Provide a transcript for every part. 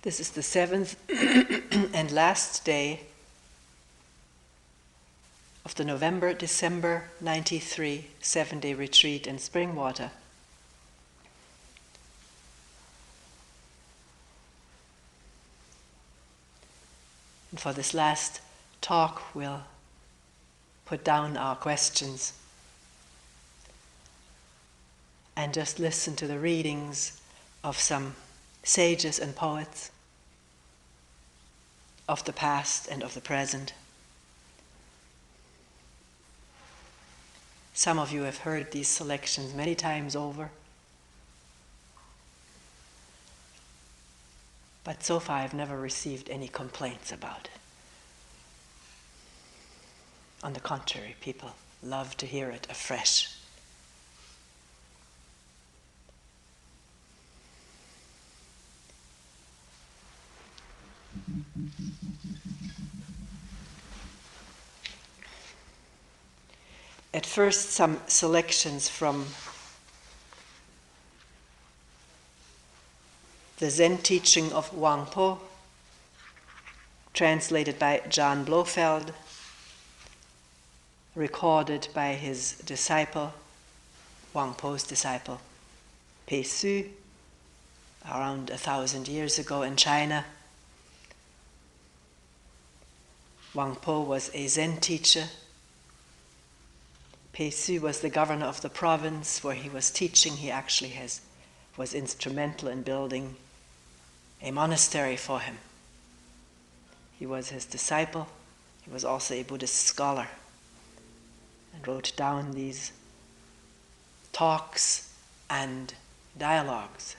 This is the 7th and last day of the November-December 93 7-day retreat in Springwater. And for this last talk, we'll put down our questions and just listen to the readings of some sages and poets of the past and of the present. Some of you have heard these selections many times over, but so far I've never received any complaints about it. On the contrary, people love to hear it afresh. At first, some selections from the Zen teaching of Wang Po, translated by John Blofeld, recorded by his disciple, Wang Po's disciple, Pei Su, around 1,000 years ago in China. Wang Po was a Zen teacher. Pei Su was the governor of the province where he was teaching. He actually was instrumental in building a monastery for him. He was his disciple. He was also a Buddhist scholar and wrote down these talks and dialogues.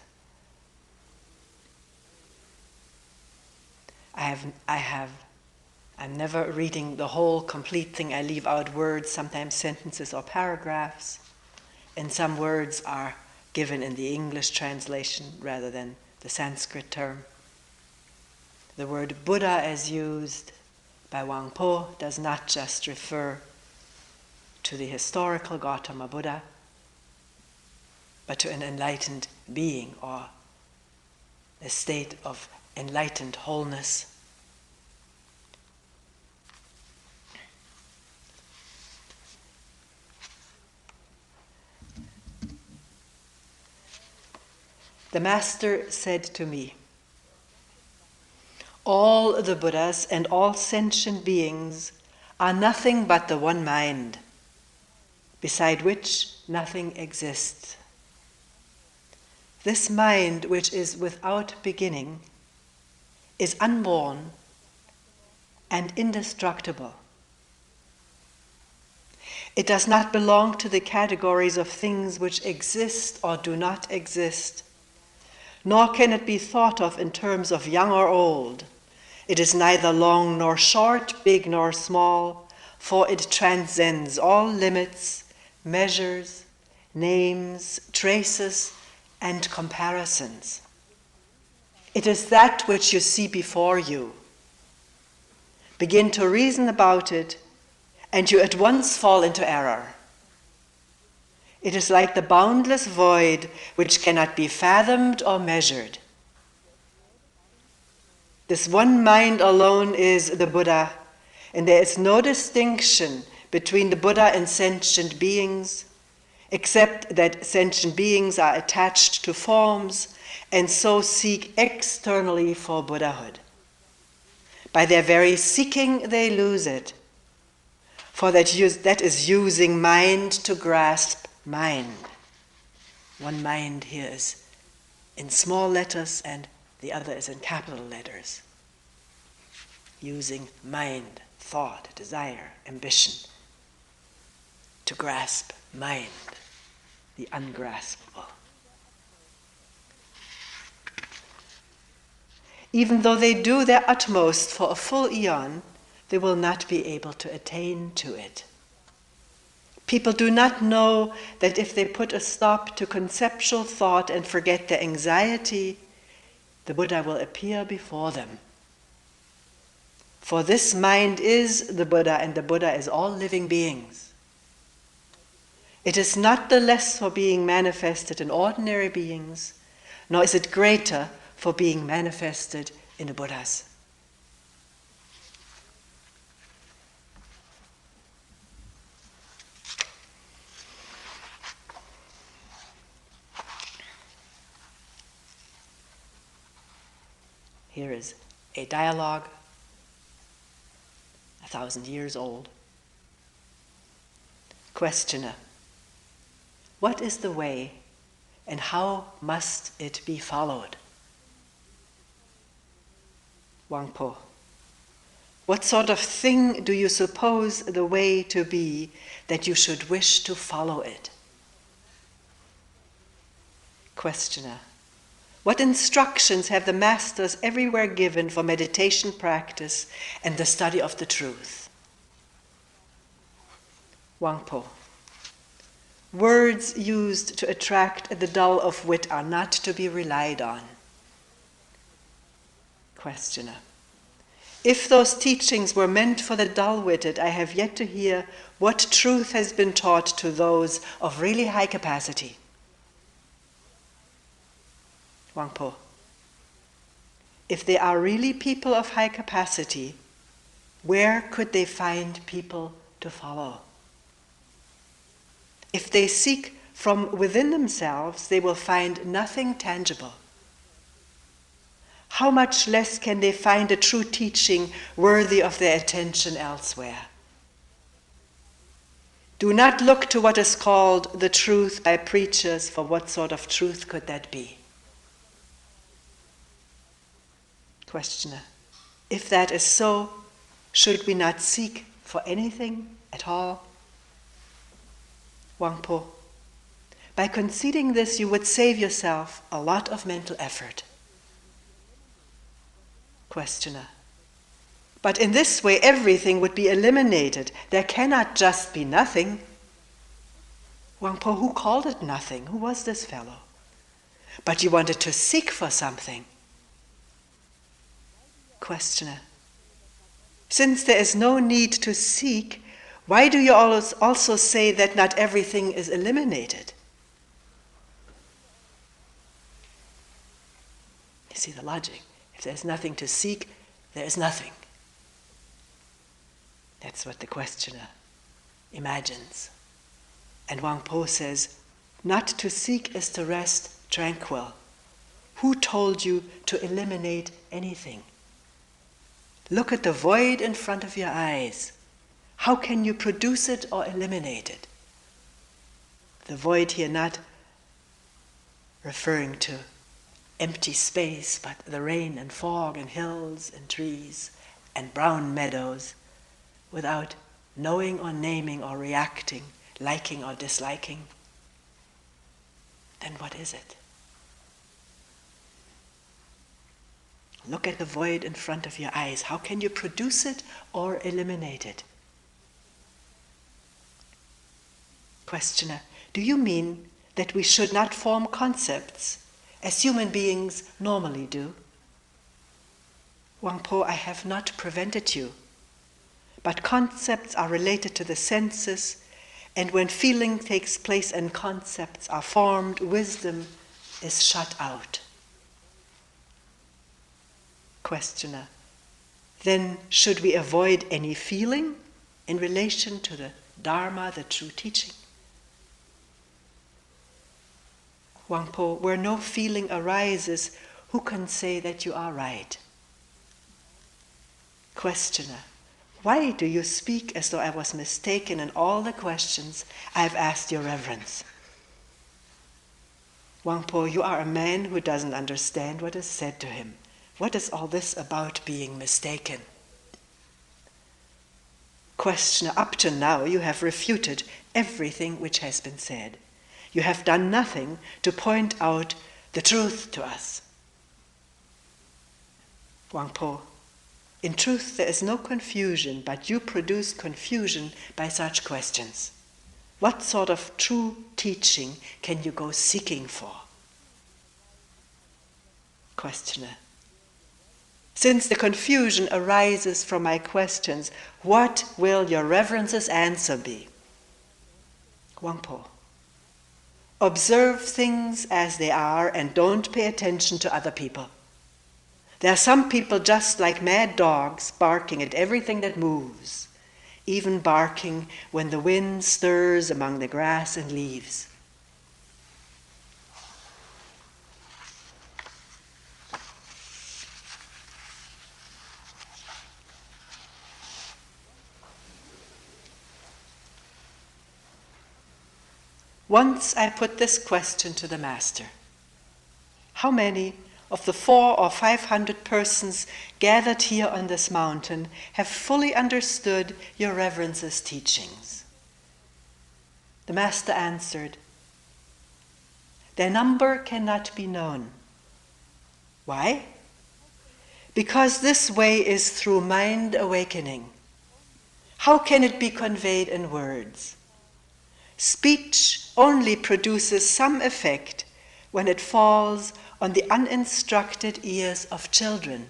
I'm never reading the whole complete thing. I leave out words, sometimes sentences or paragraphs, and some words are given in the English translation rather than the Sanskrit term. The word Buddha as used by Wang Po does not just refer to the historical Gautama Buddha, but to an enlightened being or a state of enlightened wholeness. The Master said to me, "All the Buddhas and all sentient beings are nothing but the one mind, beside which nothing exists. This mind, which is without beginning, is unborn and indestructible. It does not belong to the categories of things which exist or do not exist, nor can it be thought of in terms of young or old. It is neither long nor short, big nor small, for it transcends all limits, measures, names, traces, and comparisons. It is that which you see before you. Begin to reason about it, and you at once fall into error. It is like the boundless void which cannot be fathomed or measured. This one mind alone is the Buddha, and there is no distinction between the Buddha and sentient beings, except that sentient beings are attached to forms and so seek externally for Buddhahood. By their very seeking, they lose it, for that is using mind to grasp mind. One mind here is in small letters and the other is in capital letters. Using mind, thought, desire, ambition to grasp mind, the ungraspable. Even though they do their utmost for a full eon, they will not be able to attain to it. People do not know that if they put a stop to conceptual thought and forget their anxiety, the Buddha will appear before them. For this mind is the Buddha, and the Buddha is all living beings. It is not the less for being manifested in ordinary beings, nor is it greater for being manifested in the Buddhas. Here is a dialogue 1,000 years old. Questioner: what is the way and how must it be followed? Wangpo: what sort of thing do you suppose the way to be that you should wish to follow it? Questioner: what instructions have the masters everywhere given for meditation practice and the study of the truth? Wangpo: words used to attract the dull of wit are not to be relied on. Questioner: if those teachings were meant for the dull-witted, I have yet to hear what truth has been taught to those of really high capacity. Wangpo: if they are really people of high capacity, where could they find people to follow? If they seek from within themselves, they will find nothing tangible. How much less can they find a true teaching worthy of their attention elsewhere? Do not look to what is called the truth by preachers, for what sort of truth could that be? Questioner: if that is so, should we not seek for anything at all? Wangpo: by conceding this, you would save yourself a lot of mental effort. Questioner: but in this way everything would be eliminated. There cannot just be nothing. Wangpo: who called it nothing? Who was this fellow? But you wanted to seek for something. Questioner: since there is no need to seek, why do you also say that not everything is eliminated? You see the logic. If there's nothing to seek, there is nothing. That's what the questioner imagines. And Wangpo says, not to seek is to rest tranquil. Who told you to eliminate anything? Look at the void in front of your eyes. How can you produce it or eliminate it? The void here not referring to empty space, but the rain and fog and hills and trees and brown meadows, without knowing or naming or reacting, liking or disliking. Then what is it? Look at the void in front of your eyes. How can you produce it or eliminate it? Questioner: do you mean that we should not form concepts as human beings normally do? Wangpo: I have not prevented you. But concepts are related to the senses, and when feeling takes place and concepts are formed, wisdom is shut out. Questioner: then should we avoid any feeling in relation to the Dharma, the true teaching? Wangpo: where no feeling arises, who can say that you are right? Questioner: why do you speak as though I was mistaken in all the questions I have asked your reverence? Wangpo: you are a man who doesn't understand what is said to him. What is all this about being mistaken? Questioner: up to now you have refuted everything which has been said. You have done nothing to point out the truth to us. Wangpo: in truth there is no confusion, but you produce confusion by such questions. What sort of true teaching can you go seeking for? Questioner: since the confusion arises from my questions, what will your reverence's answer be? Wangpo: observe things as they are and don't pay attention to other people. There are some people just like mad dogs, barking at everything that moves, even barking when the wind stirs among the grass and leaves. Once I put this question to the Master: how many of the 400 or 500 persons gathered here on this mountain have fully understood your Reverence's teachings? The Master answered, their number cannot be known. Why? Because this way is through mind awakening. How can it be conveyed in words? Speech only produces some effect when it falls on the uninstructed ears of children.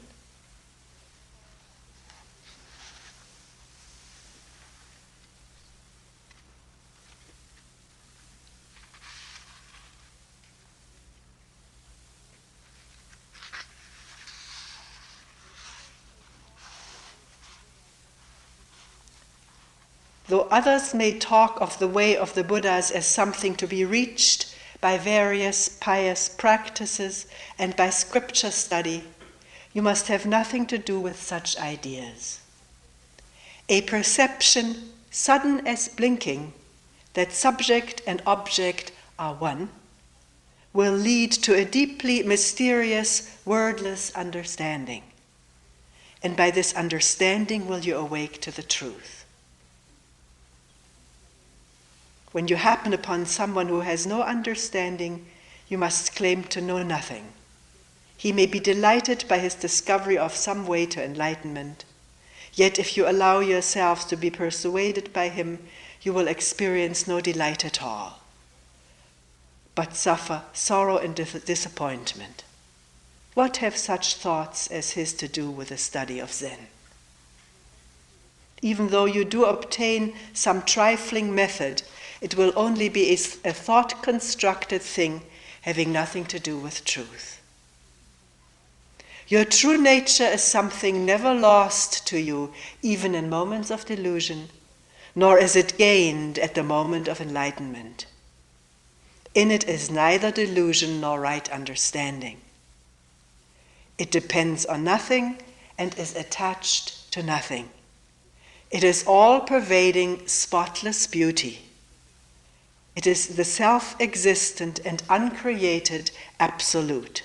Though others may talk of the way of the Buddhas as something to be reached by various pious practices and by scripture study, you must have nothing to do with such ideas. A perception, sudden as blinking, that subject and object are one, will lead to a deeply mysterious, wordless understanding. And by this understanding will you awake to the truth. When you happen upon someone who has no understanding, you must claim to know nothing. He may be delighted by his discovery of some way to enlightenment, yet if you allow yourselves to be persuaded by him, you will experience no delight at all, but suffer sorrow and disappointment. What have such thoughts as his to do with the study of Zen? Even though you do obtain some trifling method, it will only be a thought-constructed thing having nothing to do with truth. Your true nature is something never lost to you, even in moments of delusion, nor is it gained at the moment of enlightenment. In it is neither delusion nor right understanding. It depends on nothing and is attached to nothing. It is all-pervading, spotless beauty. It is the self-existent and uncreated absolute.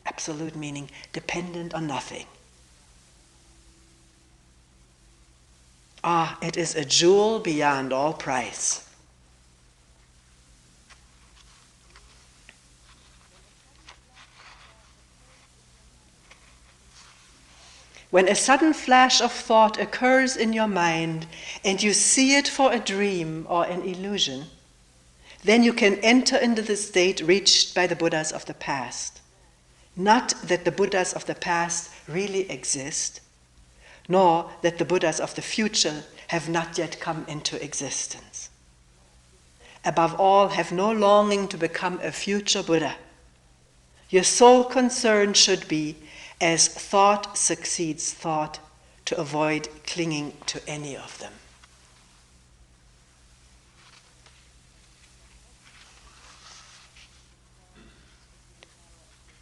Absolute meaning dependent on nothing. Ah, it is a jewel beyond all price. When a sudden flash of thought occurs in your mind and you see it for a dream or an illusion, then you can enter into the state reached by the Buddhas of the past. Not that the Buddhas of the past really exist, nor that the Buddhas of the future have not yet come into existence. Above all, have no longing to become a future Buddha. Your sole concern should be, as thought succeeds thought, to avoid clinging to any of them.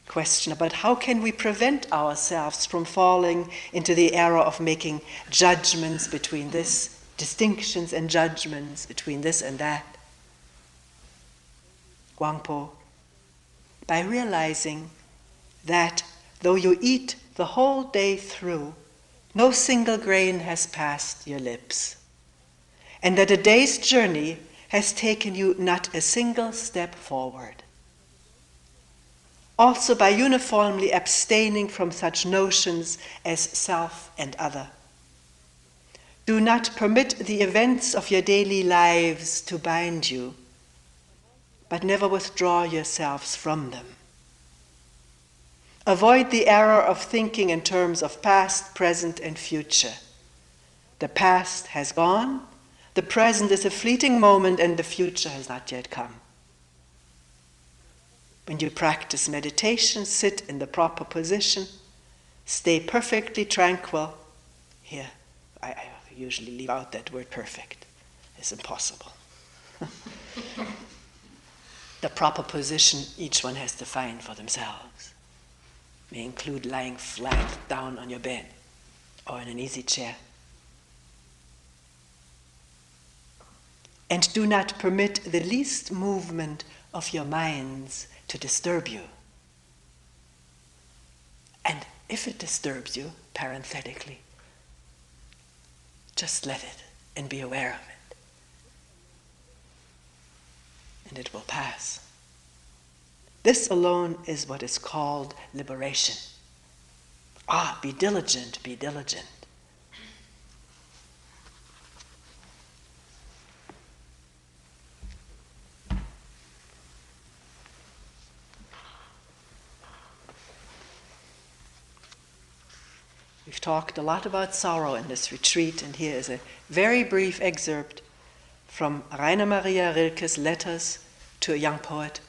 Question about how can we prevent ourselves from falling into the error of making judgments between this, distinctions and judgments between this and that. Guangpo, by realizing that though you eat the whole day through, no single grain has passed your lips, and that a day's journey has taken you not a single step forward. Also by uniformly abstaining from such notions as self and other. Do not permit the events of your daily lives to bind you, but never withdraw yourselves from them. Avoid the error of thinking in terms of past, present, and future. The past has gone, the present is a fleeting moment, and the future has not yet come. When you practice meditation, sit in the proper position, Stay perfectly tranquil. Here, I usually leave out that word perfect. It's impossible. The proper position each one has to find for themselves may include lying flat down on your bed or in an easy chair. And do not permit the least movement of your minds to disturb you. And if it disturbs you, parenthetically, just let it and be aware of it. And it will pass. This alone is what is called liberation. Be diligent, be diligent. We've talked a lot about sorrow in this retreat, and here is a very brief excerpt from Rainer Maria Rilke's letters to a young poet.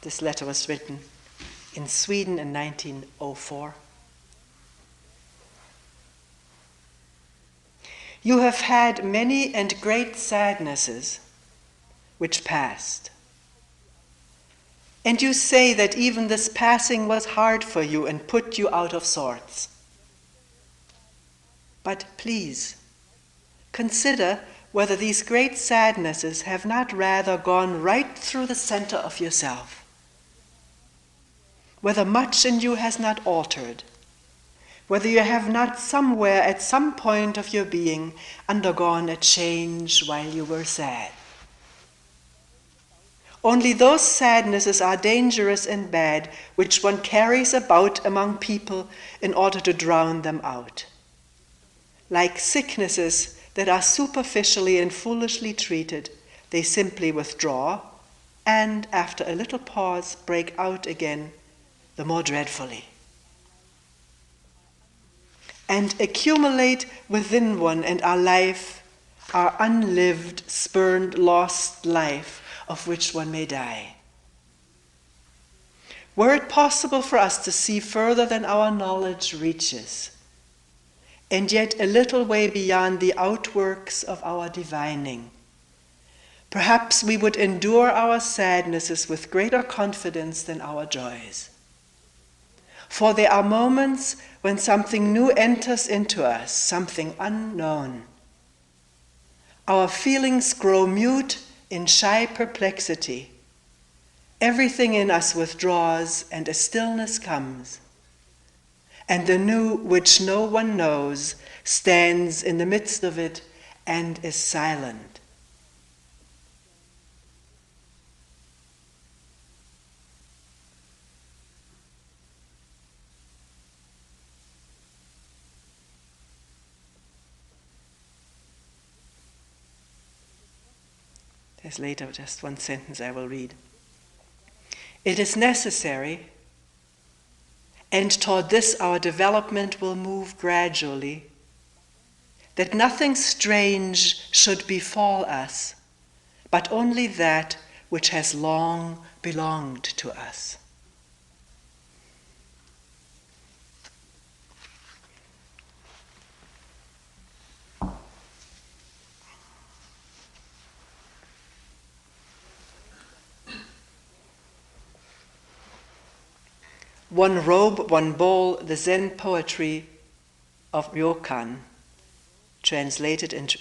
This letter was written in Sweden in 1904. You have had many and great sadnesses which passed. And you say that even this passing was hard for you and put you out of sorts. But please, consider whether these great sadnesses have not rather gone right through the center of yourself, whether much in you has not altered, whether you have not somewhere at some point of your being undergone a change while you were sad. Only those sadnesses are dangerous and bad which one carries about among people in order to drown them out. Like sicknesses that are superficially and foolishly treated, they simply withdraw and, after a little pause, break out again, the more dreadfully, and accumulate within one and our life, our unlived, spurned, lost life, of which one may die. Were it possible for us to see further than our knowledge reaches, and yet a little way beyond the outworks of our divining, perhaps we would endure our sadnesses with greater confidence than our joys. For there are moments when something new enters into us, something unknown. Our feelings grow mute in shy perplexity. Everything in us withdraws, and a stillness comes. And the new, which no one knows, stands in the midst of it and is silent. There's later just one sentence I will read. It is necessary, and toward this our development will move gradually, that nothing strange should befall us, but only that which has long belonged to us. One robe, one bowl, the Zen poetry of Ryokan, translated and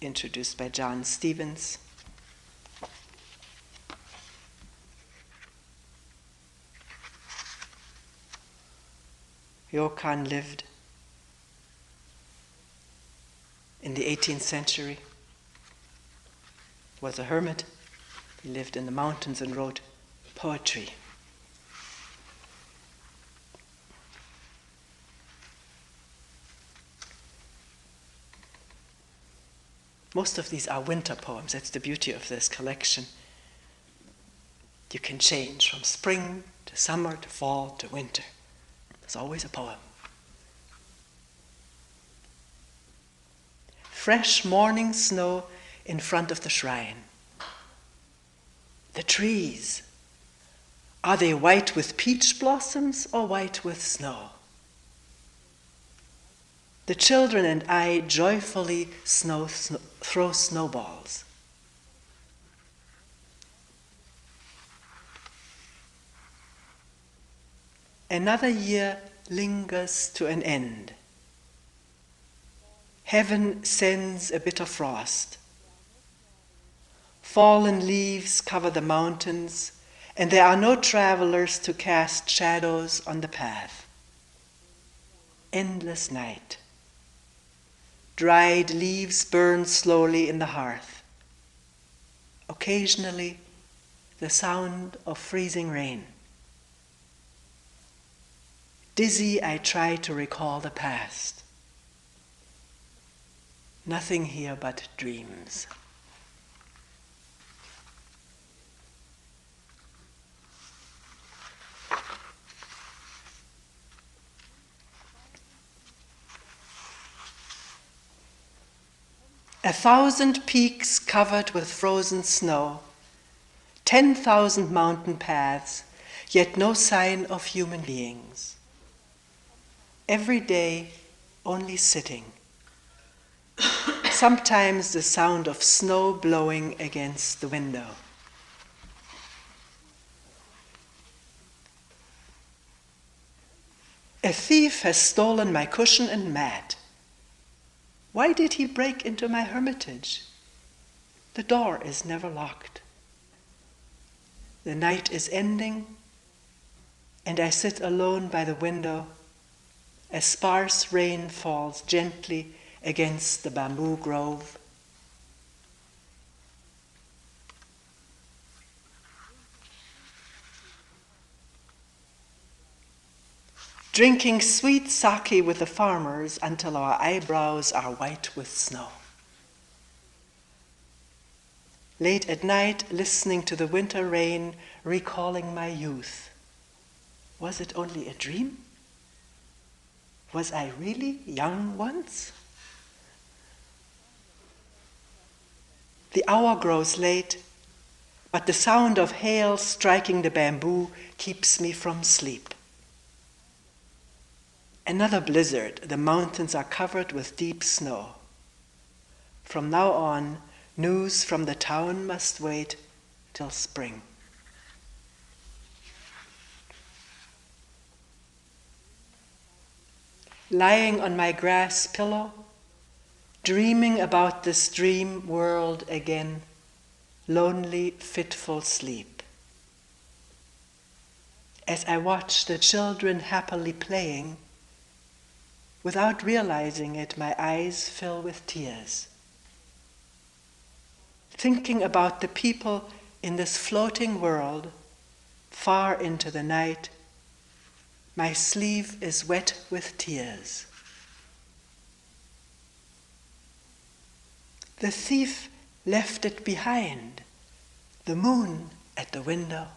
introduced by John Stevens. Ryokan lived in the 18th century, was a hermit. He lived in the mountains and wrote poetry. Most of these are winter poems. That's the beauty of this collection. You can change from spring to summer to fall to winter. There's always a poem. Fresh morning snow in front of the shrine. The trees Are they white with peach blossoms or white with snow? The children and I joyfully throw snowballs. Another year lingers to an end. Heaven sends a bitter frost. Fallen leaves cover the mountains, and there are no travelers to cast shadows on the path. Endless night. Dried leaves burn slowly in the hearth. Occasionally, the sound of freezing rain. Dizzy, I try to recall the past. Nothing here but dreams. A 1,000 peaks covered with frozen snow, 10,000 mountain paths, yet no sign of human beings. Every day, only sitting. Sometimes the sound of snow blowing against the window. A thief has stolen my cushion and mat. Why did he break into my hermitage? The door is never locked. The night is ending, and I sit alone by the window as sparse rain falls gently against the bamboo grove. Drinking sweet sake with the farmers until our eyebrows are white with snow. Late at night, listening to the winter rain, recalling my youth. Was it only a dream? Was I really young once? The hour grows late, but the sound of hail striking the bamboo keeps me from sleep. Another blizzard, the mountains are covered with deep snow. From now on, news from the town must wait till spring. Lying on my grass pillow, dreaming about this dream world again, lonely, fitful sleep. As I watch the children happily playing, without realizing it, my eyes fill with tears. Thinking about the people in this floating world, far into the night, my sleeve is wet with tears. The thief left it behind, the moon at the window.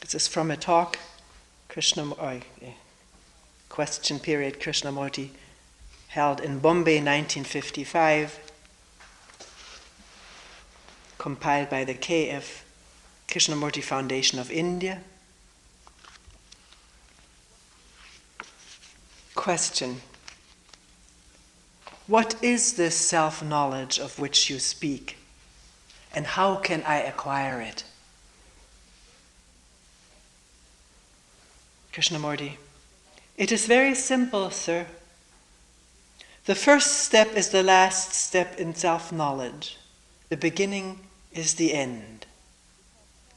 This is from a talk, question period Krishnamurti held in Bombay 1955, compiled by the KF Krishnamurti Foundation of India. Question: what is this self-knowledge of which you speak, and how can I acquire it? Krishnamurti: it is very simple, sir. The first step is the last step in self-knowledge. The beginning is the end.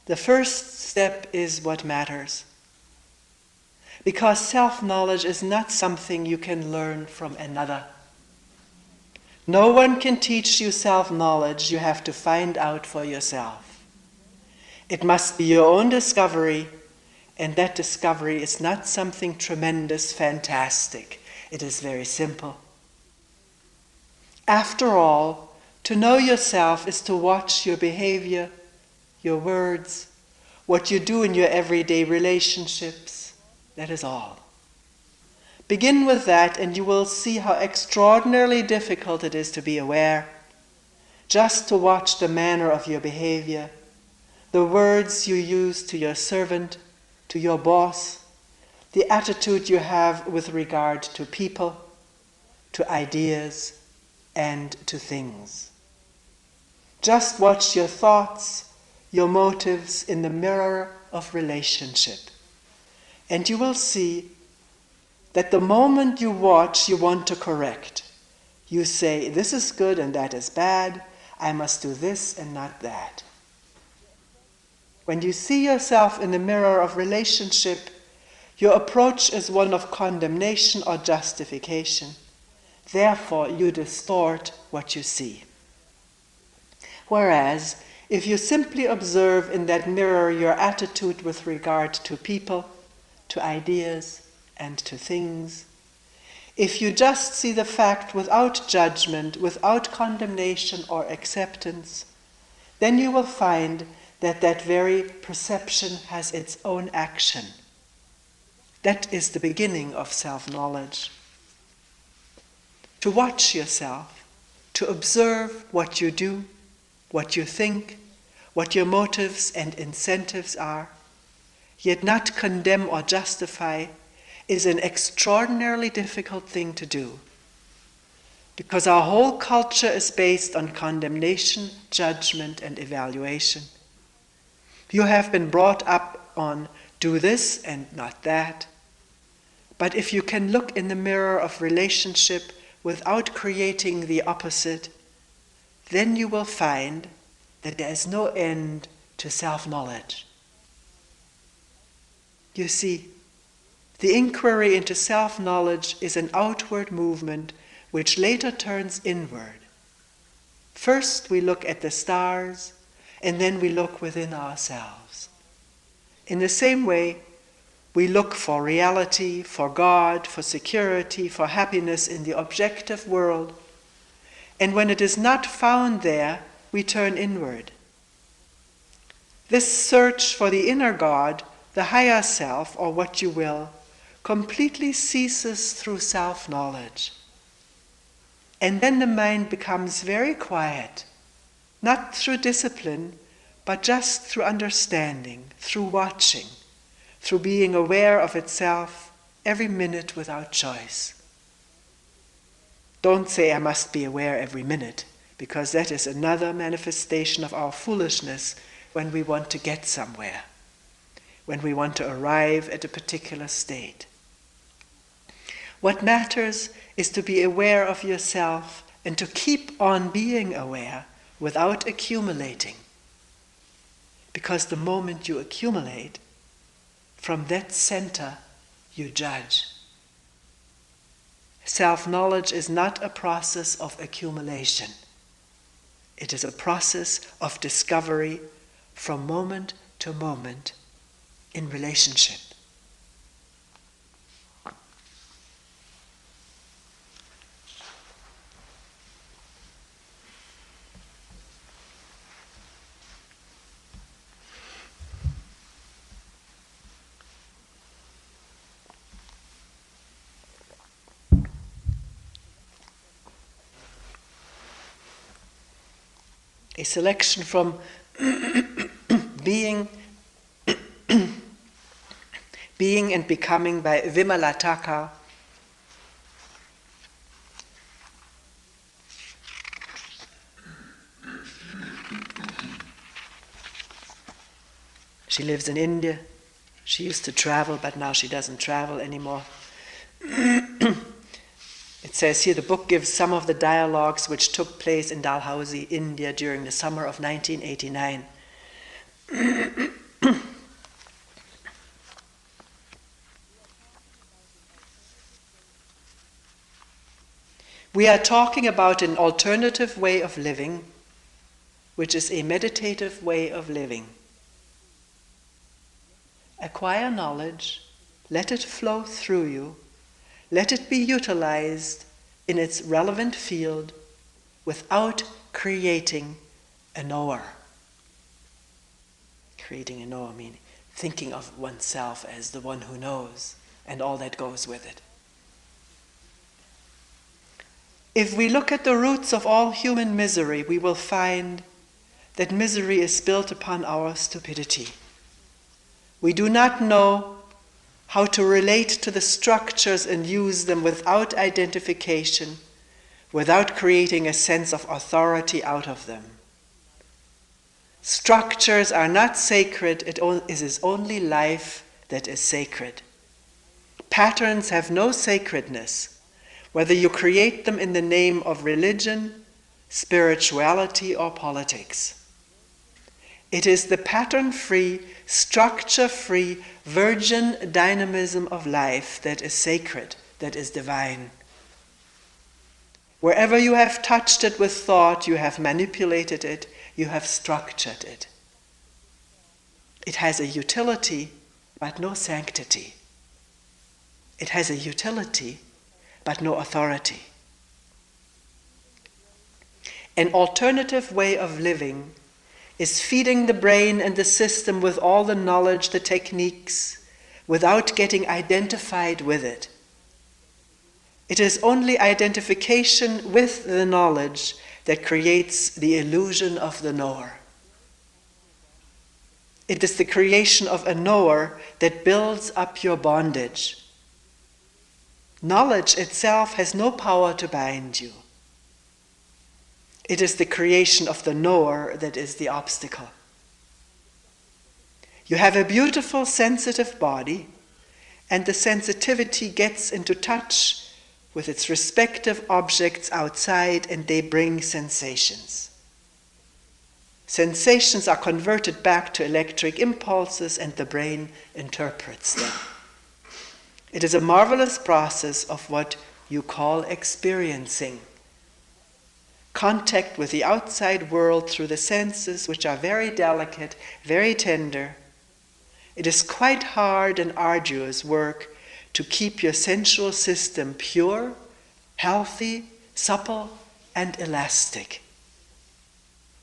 The first step is what matters. Because self-knowledge is not something you can learn from another. No one can teach you self-knowledge. You have to find out for yourself. It must be your own discovery, and that discovery is not something tremendous, fantastic. It is very simple. After all, to know yourself is to watch your behavior, your words, what you do in your everyday relationships. That is all. Begin with that and you will see how extraordinarily difficult it is to be aware. Just to watch the manner of your behavior, the words you use to your servant, to your boss, the attitude you have with regard to people, to ideas, and to things. Just watch your thoughts, your motives in the mirror of relationship. And you will see that the moment you watch, you want to correct. You say, this is good and that is bad. I must do this and not that. When you see yourself in the mirror of relationship, your approach is one of condemnation or justification. Therefore, you distort what you see. Whereas, if you simply observe in that mirror your attitude with regard to people, to ideas, and to things, if you just see the fact without judgment, without condemnation or acceptance, then you will find that that very perception has its own action. That is the beginning of self-knowledge. To watch yourself, to observe what you do, what you think, what your motives and incentives are, yet not condemn or justify, is an extraordinarily difficult thing to do. Because our whole culture is based on condemnation, judgment, and evaluation. You have been brought up on do this and not that. But if you can look in the mirror of relationship without creating the opposite, then you will find that there is no end to self-knowledge. You see, the inquiry into self-knowledge is an outward movement which later turns inward. First we look at the stars, and then we look within ourselves. In the same way, we look for reality, for God, for security, for happiness in the objective world. And when it is not found there, we turn inward. This search for the inner God, the higher self, or what you will, completely ceases through self-knowledge. And then the mind becomes very quiet, not through discipline, but just through understanding, through watching, through being aware of itself every minute without choice. Don't say I must be aware every minute, because that is another manifestation of our foolishness when we want to get somewhere, when we want to arrive at a particular state. What matters is to be aware of yourself and to keep on being aware without accumulating. Because the moment you accumulate, from that center you judge. Self-knowledge is not a process of accumulation. It is a process of discovery from moment to moment in relationship. A selection from Being and Becoming by Vimala Thakur. She lives in India. She used to travel, but now she doesn't travel anymore. It says here, the book gives some of the dialogues which took place in Dalhousie, India during the summer of 1989. We are talking about an alternative way of living, which is a meditative way of living. Acquire knowledge, let it flow through you, let it be utilized in its relevant field without creating a knower. Creating a knower meaning thinking of oneself as the one who knows and all that goes with it. If we look at the roots of all human misery, we will find that misery is built upon our stupidity. We do not know how to relate to the structures and use them without identification, without creating a sense of authority out of them. Structures are not sacred, it is only life that is sacred. Patterns have no sacredness, whether you create them in the name of religion, spirituality, or politics. It is the pattern-free, structure-free, virgin dynamism of life that is sacred, that is divine. Wherever you have touched it with thought, you have manipulated it, you have structured it. It has a utility, but no sanctity. It has a utility, but no authority. An alternative way of living is feeding the brain and the system with all the knowledge, the techniques, without getting identified with it. It is only identification with the knowledge that creates the illusion of the knower. It is the creation of a knower that builds up your bondage. Knowledge itself has no power to bind you. It is the creation of the knower that is the obstacle. You have a beautiful, sensitive body, and the sensitivity gets into touch with its respective objects outside, and they bring sensations. Sensations are converted back to electric impulses, and the brain interprets them. It is a marvelous process of what you call experiencing. Contact with the outside world through the senses, which are very delicate, very tender. It is quite hard and arduous work to keep your sensual system pure, healthy, supple, and elastic.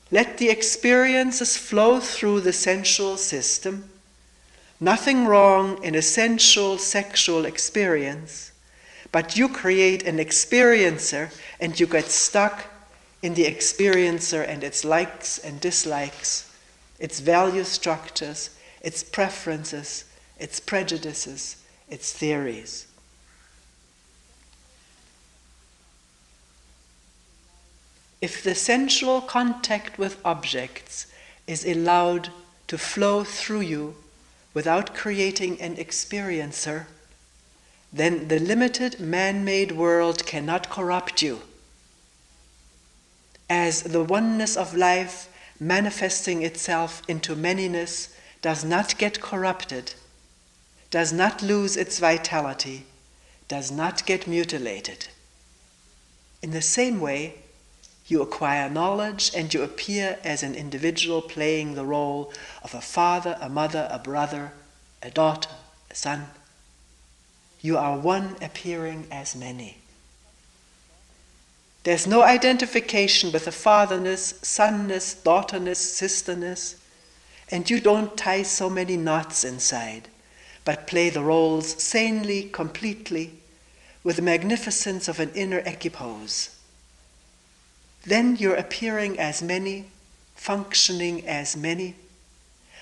Let the experiences flow through the sensual system. Nothing wrong in a sensual sexual experience, but you create an experiencer and you get stuck in the experiencer and its likes and dislikes, its value structures, its preferences, its prejudices, its theories. If the sensual contact with objects is allowed to flow through you without creating an experiencer, then the limited man-made world cannot corrupt you. As the oneness of life manifesting itself into manyness does not get corrupted, does not lose its vitality, does not get mutilated. In the same way, you acquire knowledge and you appear as an individual playing the role of a father, a mother, a brother, a daughter, a son. You are one appearing as many. There's no identification with the fatherness, sonness, daughterness, sisterness, and you don't tie so many knots inside, but play the roles sanely, completely, with the magnificence of an inner equipoise. Then you're appearing as many, functioning as many.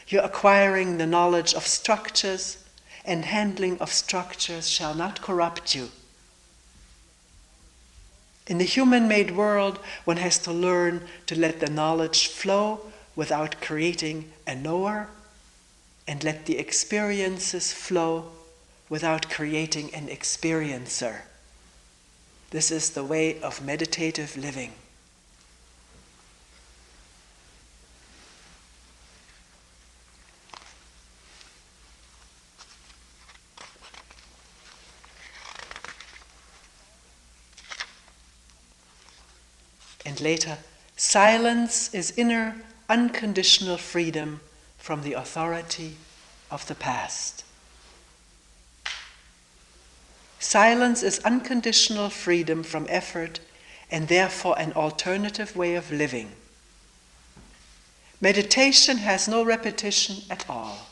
You're acquiring the knowledge of structures, and handling of structures shall not corrupt you. In the human-made world, one has to learn to let the knowledge flow without creating a knower, and let the experiences flow without creating an experiencer. This is the way of meditative living. And later, silence is inner, unconditional freedom from the authority of the past. Silence is unconditional freedom from effort and therefore an alternative way of living. Meditation has no repetition at all.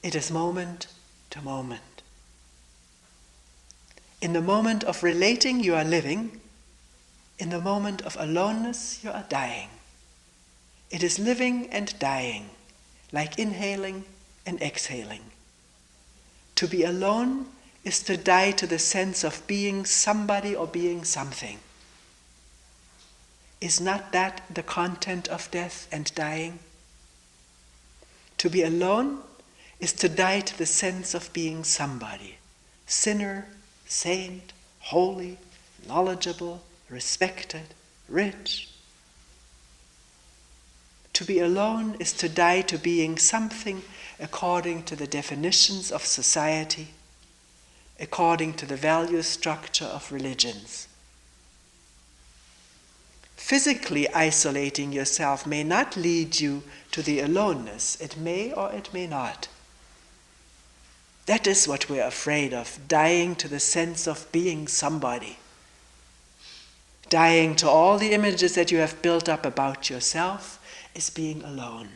It is moment to moment. In the moment of relating, you are living. In the moment of aloneness, you are dying. It is living and dying, like inhaling and exhaling. To be alone is to die to the sense of being somebody or being something. Is not that the content of death and dying? To be alone is to die to the sense of being somebody, sinner, saint, holy, knowledgeable, respected, rich. To be alone is to die to being something according to the definitions of society, according to the value structure of religions. Physically isolating yourself may not lead you to the aloneness. It may or it may not. That is what we're afraid of, dying to the sense of being somebody. Dying to all the images that you have built up about yourself is being alone.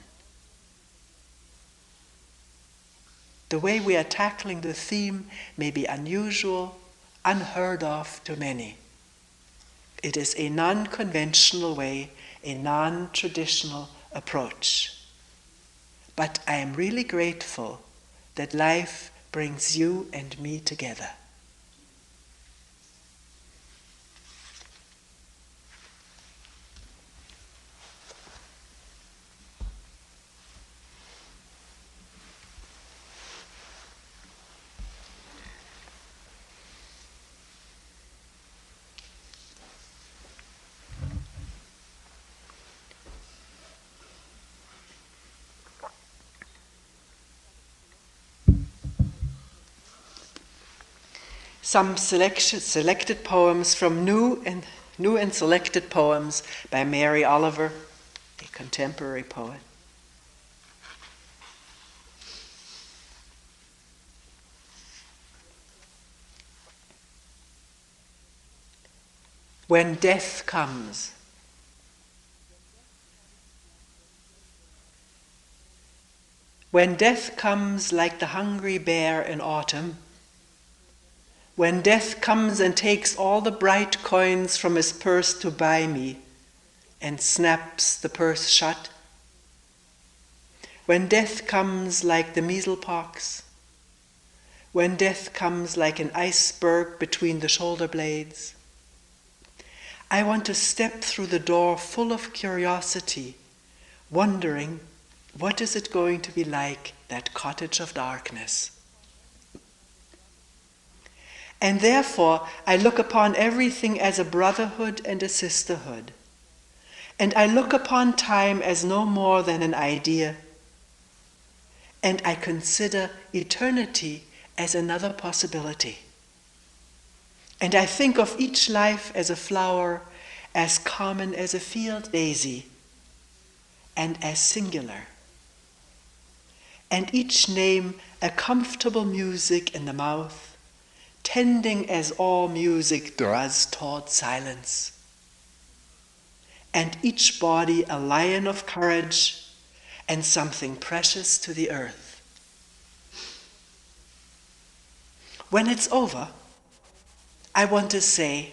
The way we are tackling the theme may be unusual, unheard of to many. It is a non-conventional way, a non-traditional approach. But I am really grateful that life brings you and me together. Some selected poems from new and selected poems by Mary Oliver, a contemporary poet. When death comes. When death comes like the hungry bear in autumn, when death comes and takes all the bright coins from his purse to buy me, and snaps the purse shut, when death comes like the measlepox, when death comes like an iceberg between the shoulder blades, I want to step through the door full of curiosity, wondering, what is it going to be like, that cottage of darkness? And therefore, I look upon everything as a brotherhood and a sisterhood. And I look upon time as no more than an idea. And I consider eternity as another possibility. And I think of each life as a flower, as common as a field daisy, and as singular. And each name a comfortable music in the mouth, tending as all music does toward silence. And each body a lion of courage and something precious to the earth. When it's over, I want to say,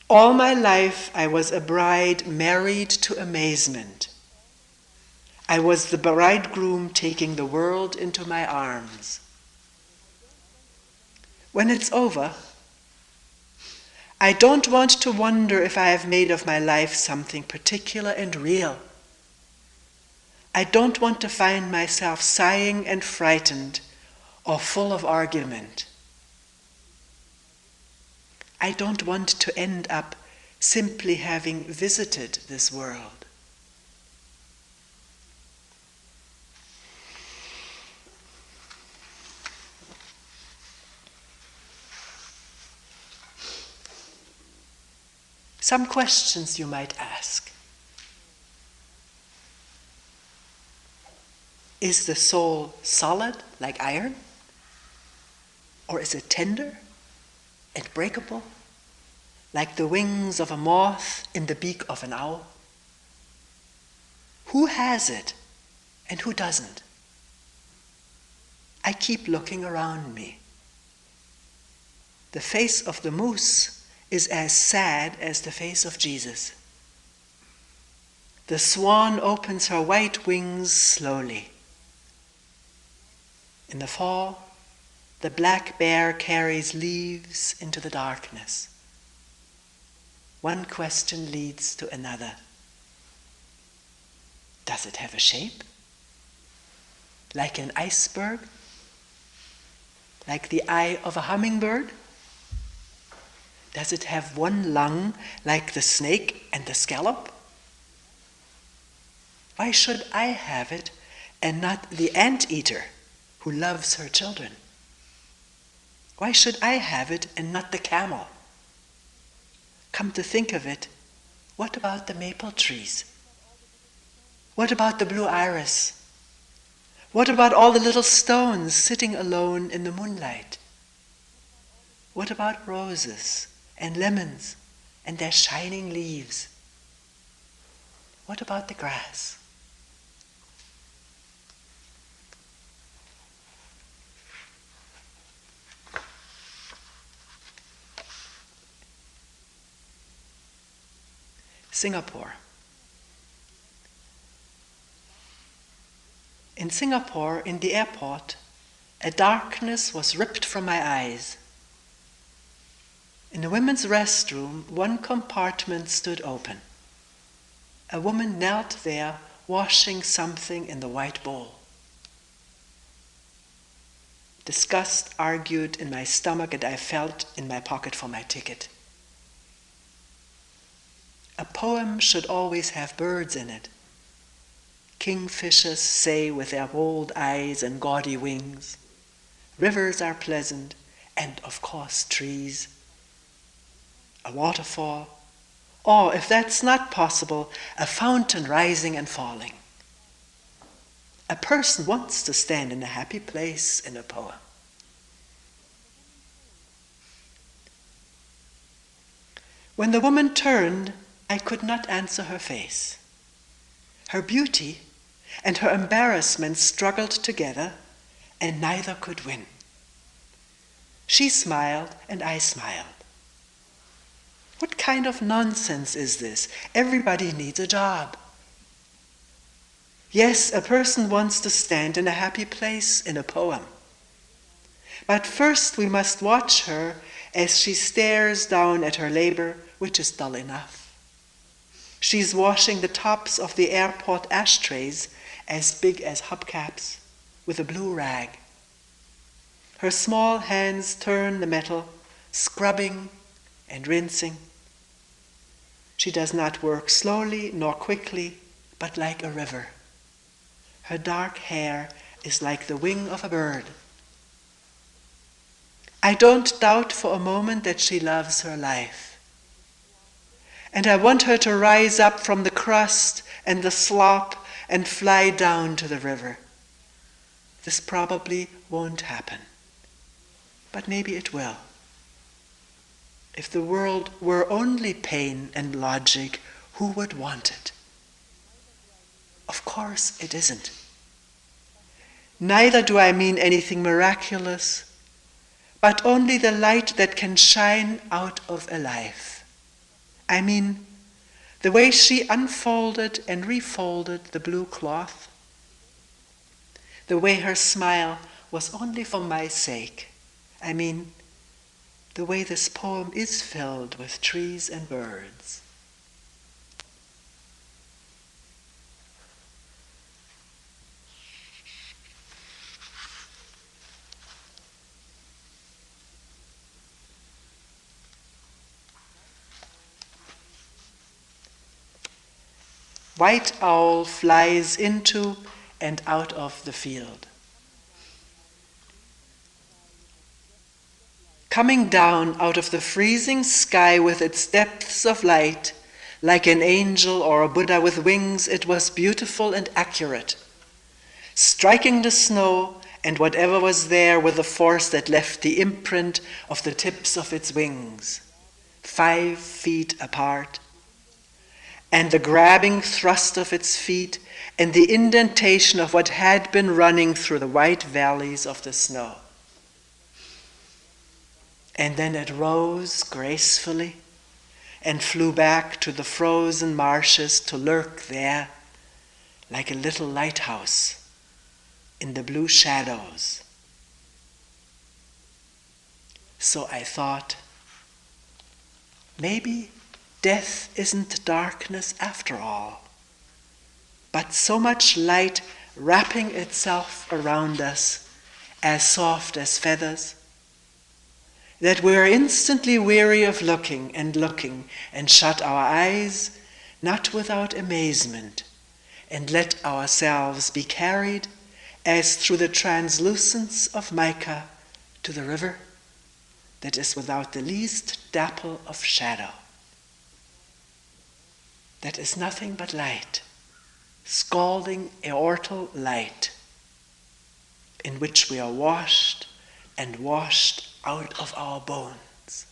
all my life I was a bride married to amazement. I was the bridegroom taking the world into my arms. When it's over, I don't want to wonder if I have made of my life something particular and real. I don't want to find myself sighing and frightened or full of argument. I don't want to end up simply having visited this world. some questions you might ask. Is the soul solid like iron? Or is it tender and breakable, like the wings of a moth in the beak of an owl? Who has it and who doesn't? I keep looking around me. The face of the moose is as sad as the face of Jesus. The swan opens her white wings slowly. In the fall, the black bear carries leaves into the darkness. One question leads to another. Does it have a shape? Like an iceberg? Like the eye of a hummingbird? Does it have one lung like the snake and the scallop? Why should I have it and not the anteater who loves her children? Why should I have it and not the camel? Come to think of it, what about the maple trees? What about the blue iris? What about all the little stones sitting alone in the moonlight? What about roses and lemons and their shining leaves? What about the grass? Singapore. In Singapore, in the airport, a darkness was ripped from my eyes. In the women's restroom, one compartment stood open. A woman knelt there, washing something in the white bowl. Disgust argued in my stomach, and I felt in my pocket for my ticket. A poem should always have birds in it. Kingfishers say with their bold eyes and gaudy wings. Rivers are pleasant, and of course trees. A waterfall, or if that's not possible, a fountain rising and falling. A person wants to stand in a happy place in a poem. When the woman turned, I could not answer her face. Her beauty and her embarrassment struggled together, and neither could win. She smiled, and I smiled. What kind of nonsense is this? Everybody needs a job. Yes, a person wants to stand in a happy place in a poem. But first we must watch her as she stares down at her labor, which is dull enough. She's washing the tops of the airport ashtrays, as big as hubcaps, with a blue rag. Her small hands turn the metal, scrubbing and rinsing. She does not work slowly nor quickly, but like a river. Her dark hair is like the wing of a bird. I don't doubt for a moment that she loves her life. And I want her to rise up from the crust and the slop and fly down to the river. This probably won't happen, but maybe it will. If the world were only pain and logic, who would want it? Of course it isn't. Neither do I mean anything miraculous, but only the light that can shine out of a life. I mean, the way she unfolded and refolded the blue cloth, the way her smile was only for my sake. I mean, the way this poem is filled with trees and birds. White owl flies into and out of the field. Coming down out of the freezing sky with its depths of light, like an angel or a Buddha with wings, it was beautiful and accurate, striking the snow and whatever was there with a force that left the imprint of the tips of its wings, 5 feet apart, and the grabbing thrust of its feet and the indentation of what had been running through the white valleys of the snow. And then it rose gracefully and flew back to the frozen marshes to lurk there like a little lighthouse in the blue shadows. So I thought, maybe death isn't darkness after all, but so much light wrapping itself around us, as soft as feathers, that we're instantly weary of looking and shut our eyes, not without amazement, and let ourselves be carried as through the translucence of mica to the river that is without the least dapple of shadow. That is nothing but light, scalding aortal light, in which we are washed and washed out of our bones.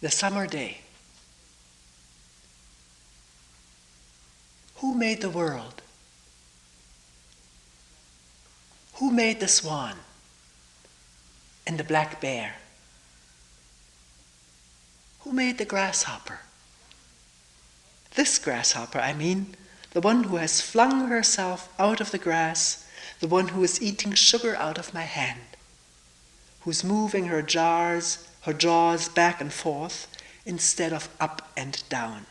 The summer day. Who made the world? Who made the swan and the black bear? Who made the grasshopper? This grasshopper, I mean, the one who has flung herself out of the grass, the one who is eating sugar out of my hand, who's moving her jaws back and forth instead of up and down,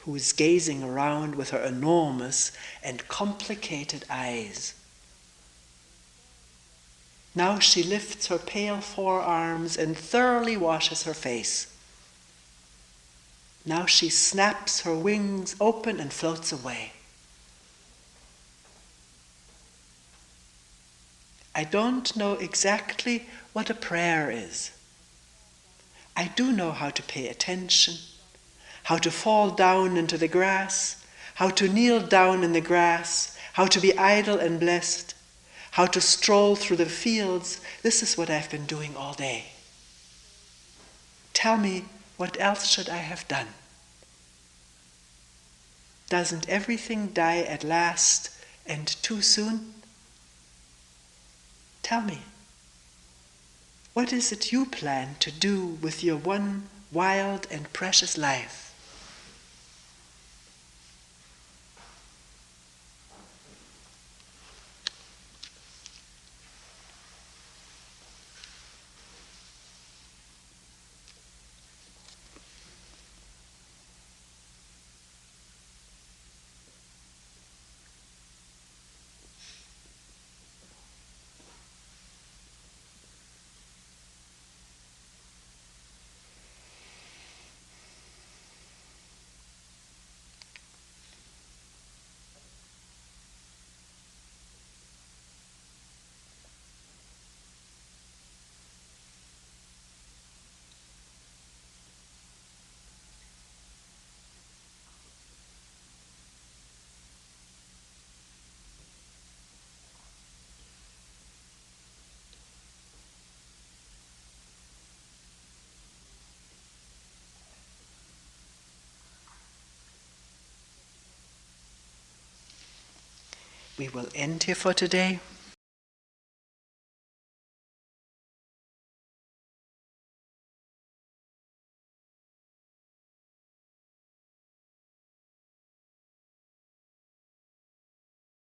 who is gazing around with her enormous and complicated eyes. Now she lifts her pale forearms and thoroughly washes her face. Now she snaps her wings open and floats away. I don't know exactly what a prayer is. I do know how to pay attention, how to fall down into the grass, how to kneel down in the grass, how to be idle and blessed, how to stroll through the fields. This is what I've been doing all day. Tell me, what else should I have done? Doesn't everything die at last and too soon? Tell me, what is it you plan to do with your one wild and precious life? We will end here for today.